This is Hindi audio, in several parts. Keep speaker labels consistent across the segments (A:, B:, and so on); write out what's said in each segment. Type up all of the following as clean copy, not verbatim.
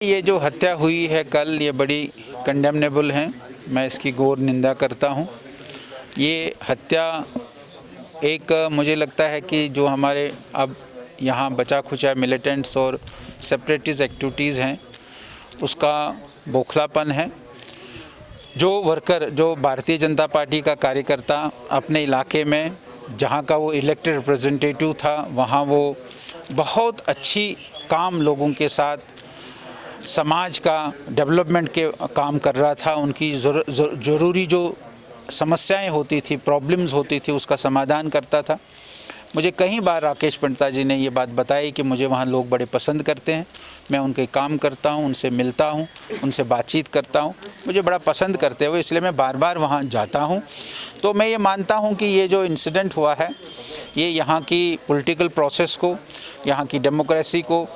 A: ये जो हत्या हुई है कल, ये बड़ी कंडेमनेबल है। मैं इसकी घोर निंदा करता हूँ। ये हत्या एक मुझे लगता है कि जो हमारे अब यहाँ बचा खुचा मिलिटेंट्स और सेपरेटिस्ट एक्टिविटीज़ हैं, उसका बौखलापन है। जो वर्कर, जो भारतीय जनता पार्टी का कार्यकर्ता अपने इलाके में, जहाँ का वो इलेक्टेड रिप्रेजेंटेटिव था, वहाँ वो बहुत अच्छी काम लोगों के साथ समाज का डेवलपमेंट के काम कर रहा था। उनकी ज़रूरी जो समस्याएं होती थी, प्रॉब्लम्स होती थी, उसका समाधान करता था। मुझे कई बार राकेश पंडिता जी ने ये बात बताई कि मुझे वहाँ लोग बड़े पसंद करते हैं। मैं उनके काम करता हूँ, उनसे मिलता हूँ, उनसे बातचीत करता हूँ, मुझे बड़ा पसंद करते हुए, इसलिए मैं बार बार वहाँ जाता हूँ। तो मैं ये मानता हूँ कि ये जो इंसिडेंट हुआ है, ये यहाँ की पॉलिटिकल प्रोसेस को, यहाँ की डेमोक्रेसी को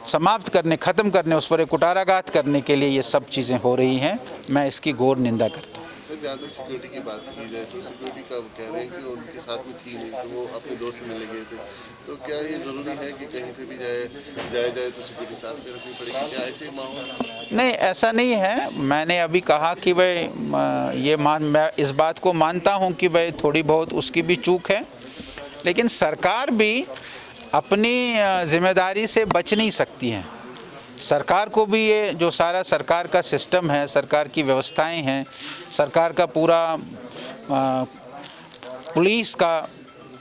A: समाप्त करने, ख़त्म करने, उस पर एक कुटाराघात करने के लिए ये सब चीज़ें हो रही हैं। मैं इसकी घोर निंदा करता हूँ।
B: सर, जहाँ तक सिक्योरिटी की बात की जाए तो सिक्योरिटी का कह रहे हैं कि उनके साथ में थी नहीं, तो वो अपने दोस्त से मिलने गए थे। तो क्या ये ज़रूरी है कि कहीं पे भी जाए तो सिक्योरिटी साथ में रखनी पड़ेगी? क्या ऐसे माहौल?
A: नहीं, ऐसा नहीं है। मैंने अभी कहा कि भाई मैं इस बात को मानता हूँ कि भाई थोड़ी बहुत उसकी भी चूक है, लेकिन सरकार भी अपनी जिम्मेदारी से बच नहीं सकती है। सरकार को भी ये जो सारा सरकार का सिस्टम है, सरकार की व्यवस्थाएं हैं, सरकार का पूरा पुलिस का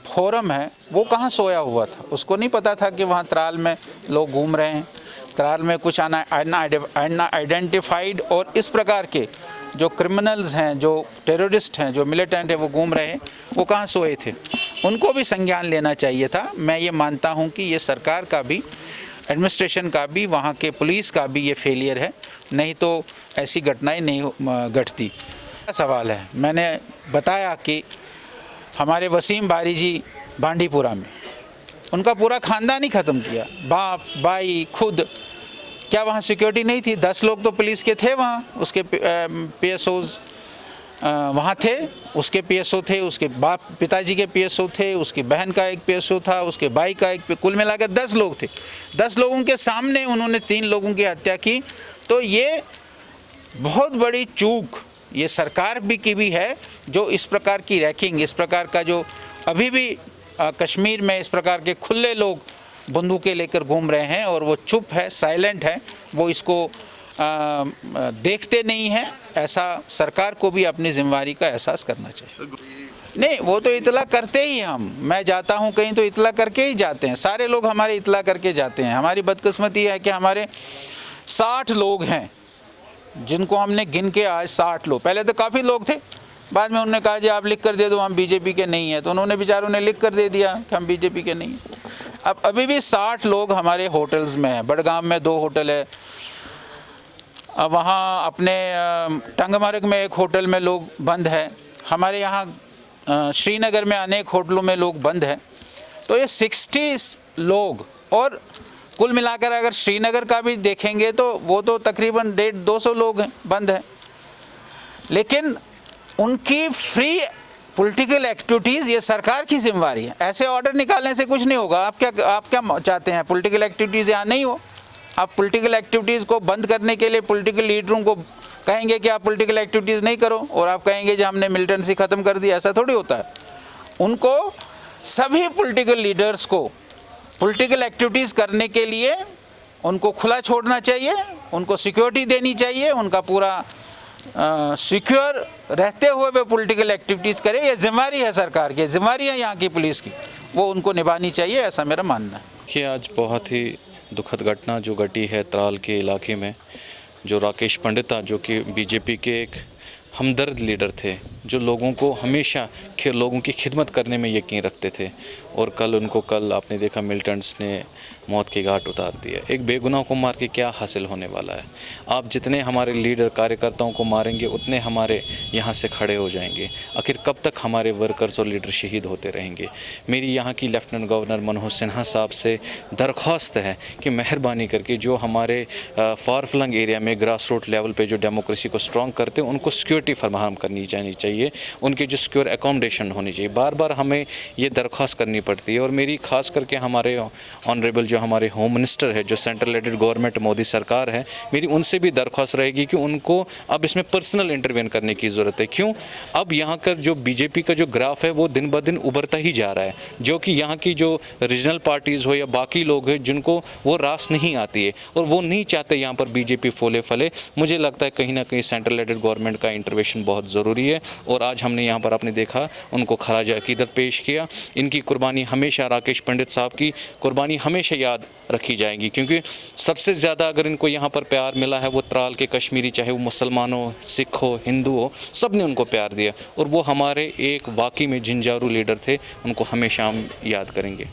A: फोरम है, वो कहाँ सोया हुआ था। उसको नहीं पता था कि वहाँ त्राल में लोग घूम रहे हैं, त्राल में कुछ आइडेंटिफाइड और इस प्रकार के जो क्रिमिनल्स हैं, जो टेररिस्ट हैं, जो मिलिटेंट हैं, वो घूम रहे हैं। वो कहाँ सोए थे? उनको भी संज्ञान लेना चाहिए था। मैं ये मानता हूँ कि ये सरकार का भी, एडमिनिस्ट्रेशन का भी, वहाँ के पुलिस का भी ये फेलियर है, नहीं तो ऐसी घटनाएं नहीं घटती। सवाल है, मैंने बताया कि हमारे वसीम बारी जी बांडीपुरा में, उनका पूरा ख़ानदान ही ख़त्म किया, बाप भाई खुद। क्या वहाँ सिक्योरिटी नहीं थी? 10 लोग तो पुलिस के थे वहाँ, उसके PSOs वहाँ थे, उसके PSO थे, उसके पिताजी के PSO थे, उसकी बहन का एक PSO था, उसके भाई का एक, कुल मिलाकर 10 लोग थे। 10 लोगों के सामने उन्होंने 3 लोगों की हत्या की। तो ये बहुत बड़ी चूक ये सरकार की भी है, जो इस प्रकार की रैकिंग, इस प्रकार का जो अभी भी कश्मीर में इस प्रकार के खुले लोग बंदूकें लेकर घूम रहे हैं और वो चुप है, साइलेंट है, वो इसको देखते नहीं हैं। ऐसा सरकार को भी अपनी जिम्मेदारी का एहसास करना चाहिए। नहीं, वो तो इतला करते ही हम, मैं जाता हूँ कहीं तो इतला करके ही जाते हैं, सारे लोग हमारे इतला करके जाते हैं। हमारी बदकिस्मती है कि हमारे 60 लोग हैं जिनको हमने गिन के, आज 60 लोग, पहले तो काफ़ी लोग थे, बाद में उन्होंने कहा जी आप लिख कर दे दो हम बीजेपी के नहीं हैं, तो उन्होंने बेचारों ने लिख कर दे दिया कि हम बीजेपी के नहीं हैं। अब अभी भी 60 लोग हमारे होटल्स में हैं। बड़गाम में 2 होटल है, अब वहाँ अपने टंगमर्ग में एक होटल में लोग बंद है, हमारे यहाँ श्रीनगर में अनेक होटलों में लोग बंद हैं। तो ये 60 लोग, और कुल मिलाकर अगर श्रीनगर का भी देखेंगे तो वो तो तकरीबन 150-200 लोग हैं, बंद हैं। लेकिन उनकी फ्री पॉलिटिकल एक्टिविटीज़ ये सरकार की जिम्मेदारी है। ऐसे ऑर्डर निकालने से कुछ नहीं होगा। आप क्या चाहते हैं? पॉलिटिकल एक्टिविटीज़ यहाँ नहीं हो? आप पॉलिटिकल एक्टिविटीज़ को बंद करने के लिए पॉलिटिकल लीडरों को कहेंगे कि आप पॉलिटिकल एक्टिविटीज़ नहीं करो, और आप कहेंगे कि हमने मिलिटेंसी ख़त्म कर दी। ऐसा थोड़ी होता है। उनको, सभी पॉलिटिकल लीडर्स को पॉलिटिकल एक्टिविटीज़ करने के लिए उनको खुला छोड़ना चाहिए, उनको सिक्योरिटी देनी चाहिए, उनका पूरा सिक्योर रहते हुए वे पॉलिटिकल एक्टिविटीज़ करें। ये जिम्मेदारी है सरकार की, जिम्मेदारी है यहाँ की पुलिस की, वो उनको निभानी चाहिए, ऐसा मेरा मानना है।
C: कि आज बहुत ही दुखद घटना जो घटी है त्राल के इलाके में, जो राकेश पंडिता, जो कि बीजेपी के एक हमदर्द लीडर थे, जो लोगों को हमेशा लोगों की खिदमत करने में यकीन रखते थे, और कल आपने देखा मिलिटेंट्स ने मौत की घाट उतार दिया। एक बेगुनाह को मार के क्या हासिल होने वाला है? आप जितने हमारे लीडर कार्यकर्ताओं को मारेंगे उतने हमारे यहाँ से खड़े हो जाएंगे। आखिर कब तक हमारे वर्कर्स और लीडर शहीद होते रहेंगे? मेरी यहाँ की लेफ्टिनेंट गवर्नर मनोज सिन्हा साहब से दरख्वास्त है कि मेहरबानी करके जो हमारे फार फ्लंग एरिया में ग्रास रूट लेवल पे जो डेमोक्रेसी को स्ट्रॉन्ग करते हैं, उनको सिक्योरिटी सिक्योरिटी फराहम करनी जानी चाहिए, उनकी जो सिक्योर एकोमोडेशन होनी चाहिए। बार बार हमें ये दरख्वास्त करनी पड़ती है और मेरी खास करके हमारे ऑनरेबल जो हमारे होम मिनिस्टर है, जो सेंट्रल लेडेड गवर्नमेंट मोदी सरकार है, मेरी उनसे भी दरख्वास्त रहेगी कि उनको अब इसमें पर्सनल इंटरवेन करने की ज़रूरत है। क्यों? अब यहाँ का जो बीजेपी का जो ग्राफ है वो दिन ब दिन उभरता ही जा रहा है, जो कि यहाँ की जो रीजनल पार्टीज़ हो या बाकी लोग हैं जिनको वो रास नहीं आती है और वो नहीं चाहते यहाँ पर बीजेपी फूले फले। मुझे लगता है कहीं ना कहीं सेंट्रल लेडेड गवर्नमेंट का इंटरवेंशन बहुत ज़रूरी है और आज हमने यहाँ पर आपने देखा उनको खराज अकीदत पेश किया। इनकी कुर्बानी हमेशा, राकेश पंडित साहब की कुर्बानी हमेशा याद रखी जाएगी, क्योंकि सबसे ज़्यादा अगर इनको यहाँ पर प्यार मिला है वो त्राल के कश्मीरी, चाहे वो मुसलमान हो, सिख हो, हिंदू हो, सब ने उनको प्यार दिया और वो हमारे एक वाकई में जिंजारू लीडर थे, उनको हमेशा हम याद करेंगे।